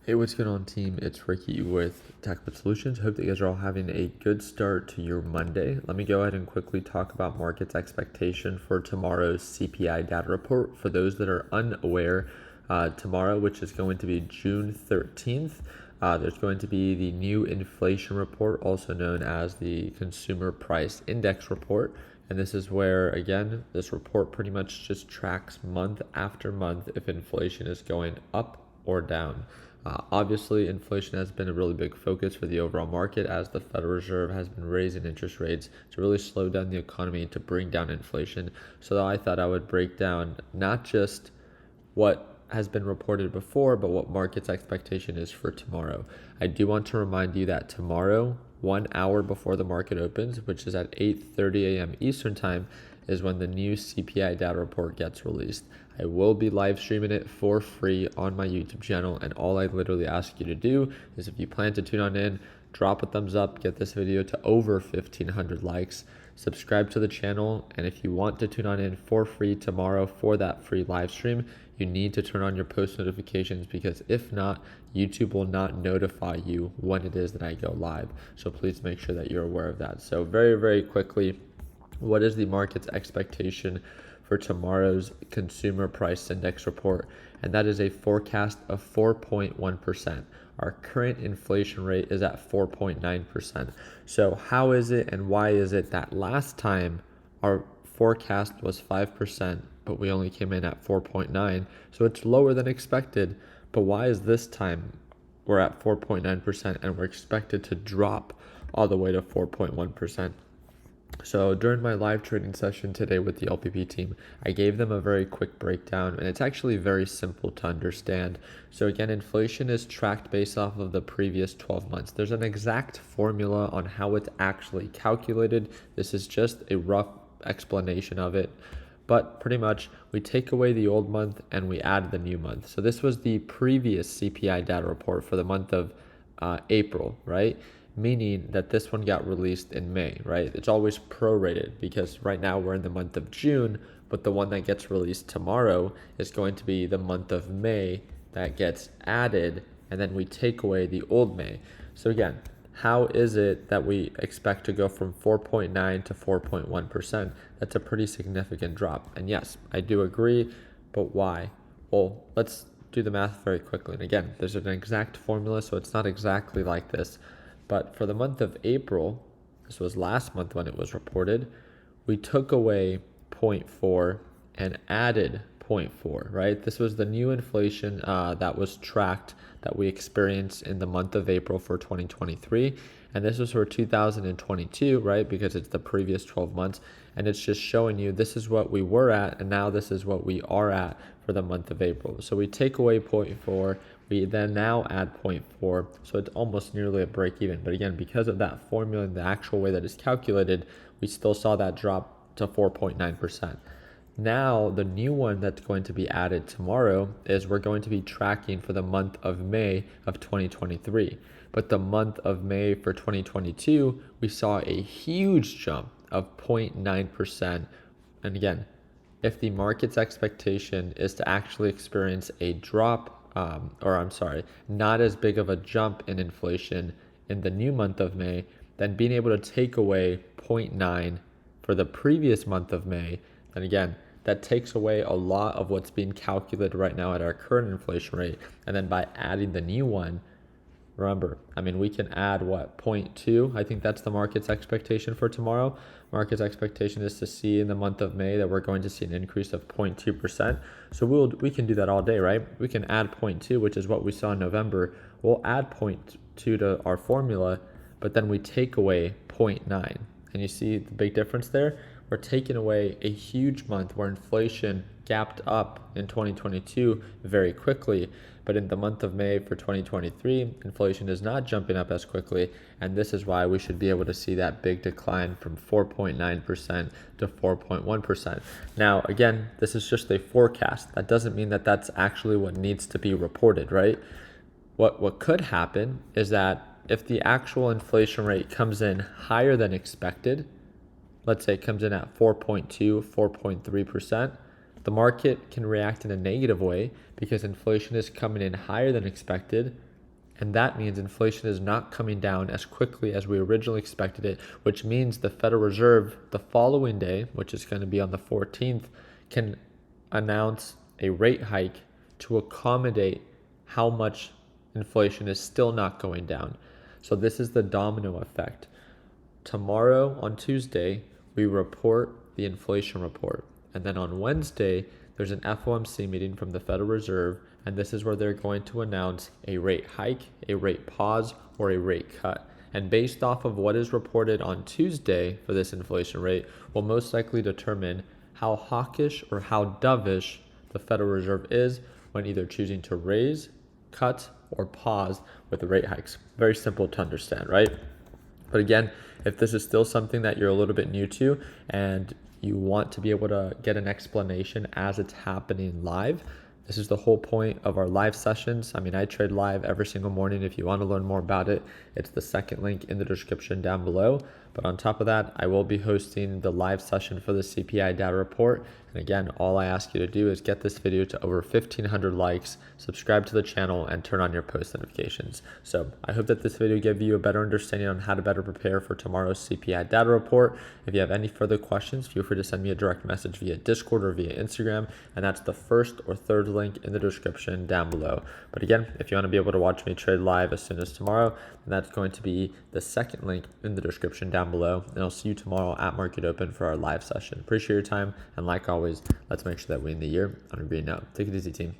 Hey, what's going on, team? It's Ricky with Tech Solutions. Hope that you guys are all having a good start to your Monday. Let me go ahead and quickly talk about market's expectation for tomorrow's CPI data report. For those that are unaware, tomorrow, which is going to be June 13th, there's going to be the new inflation report, also known as the Consumer Price Index report. And this is where, again, this report pretty much just tracks month after month if inflation is going up or down. Obviously, inflation has been a really big focus for the overall market as the Federal Reserve has been raising interest rates to really slow down the economy to bring down inflation. So I thought I would break down not just what has been reported before, but what market's expectation is for tomorrow. I do want to remind you that tomorrow, 1 hour before the market opens, which is at 8:30 a.m. Eastern time, is when the new CPI data report gets released. I will be live streaming it for free on my YouTube channel, and all I literally ask you to do is, if you plan to tune on in, drop a thumbs up, get this video to over 1,500 likes, subscribe to the channel, and if you want to tune on in for free tomorrow for that free live stream, you need to turn on your post notifications, because if not, YouTube will not notify you when it is that I go live. So please make sure that you're aware of that. So very, very quickly, what is the market's expectation for tomorrow's consumer price index report? And that is a forecast of 4.1%. Our current inflation rate is at 4.9%. So how is it and why is it that last time our forecast was 5%, but we only came in at 4.9? So it's lower than expected. But why is this time we're at 4.9% and we're expected to drop all the way to 4.1%? So during my live trading session today with the LPP team, I gave them a very quick breakdown, and it's actually very simple to understand. So again, inflation is tracked based off of the previous 12 months. There's an exact formula on how it's actually calculated. This is just a rough explanation of it. But pretty much, we take away the old month and we add the new month. So this was the previous CPI data report for the month of April, right? Meaning that this one got released in May, right? It's always prorated because right now we're in the month of June, but the one that gets released tomorrow is going to be the month of May that gets added, and then we take away the old May. So again, how is it that we expect to go from 4.9 to 4.1%? That's a pretty significant drop. And yes, I do agree, but why? Well, let's do the math very quickly. And again, there's an exact formula, so it's not exactly like this. But for the month of April, this was last month when it was reported, we took away 0.4 and added 0.4, right? This was the new inflation that was tracked that we experienced in the month of April for 2023. And this was for 2022, right? Because it's the previous 12 months. And it's just showing you this is what we were at, and now this is what we are at for the month of April. So we take away 0.4, we then now add 0.4, so it's almost nearly a break even. But again, because of that formula and the actual way that it's calculated, we still saw that drop to 4.9%. Now, the new one that's going to be added tomorrow is we're going to be tracking for the month of May of 2023. But the month of May for 2022, we saw a huge jump of 0.9%. And again, if the market's expectation is to actually experience a drop, not as big of a jump in inflation in the new month of May, then being able to take away 0.9 for the previous month of May, then again, that takes away a lot of what's being calculated right now at our current inflation rate. And then by adding the new one, remember, we can add 0.2. I think that's the market's expectation for tomorrow. Market's expectation is to see in the month of May that we're going to see an increase of 0.2%. So we can do that all day, right? We can add 0.2, which is what we saw in November. We'll add 0.2 to our formula, but then we take away 0.9. And you see the big difference there? We're taking away a huge month where inflation gapped up in 2022 very quickly. But in the month of May for 2023, inflation is not jumping up as quickly. And this is why we should be able to see that big decline from 4.9% to 4.1%. Now, again, this is just a forecast. That doesn't mean that that's actually what needs to be reported, right? What could happen is that if the actual inflation rate comes in higher than expected, let's say it comes in at 4.2, 4.3%, the market can react in a negative way because inflation is coming in higher than expected, And that means inflation is not coming down as quickly as we originally expected it, which means the Federal Reserve the following day, which is going to be on the 14th, can announce a rate hike to accommodate how much inflation is still not going down. So this is the domino effect. Tomorrow on Tuesday, we report the inflation report. And then on Wednesday, there's an FOMC meeting from the Federal Reserve, and this is where they're going to announce a rate hike, a rate pause, or a rate cut. And based off of what is reported on Tuesday for this inflation rate, will most likely determine how hawkish or how dovish the Federal Reserve is when either choosing to raise, cut, or pause with the rate hikes. Very simple to understand, right? But again, if this is still something that you're a little bit new to and you want to be able to get an explanation as it's happening live, this is the whole point of our live sessions. I mean, I trade live every single morning. If you want to learn more about it, it's the second link in the description down below. But on top of that, I will be hosting the live session for the CPI data report. And again, all I ask you to do is get this video to over 1,500 likes, subscribe to the channel, and turn on your post notifications. So I hope that this video gave you a better understanding on how to better prepare for tomorrow's CPI data report. If you have any further questions, feel free to send me a direct message via Discord or via Instagram. And that's the first or third link in the description down below. But again, if you want to be able to watch me trade live as soon as tomorrow, then that's going to be the second link in the description down below. And I'll see you tomorrow at Market Open for our live session. Appreciate your time. And like always, let's make sure that we end the year on a green note. Take it easy, team.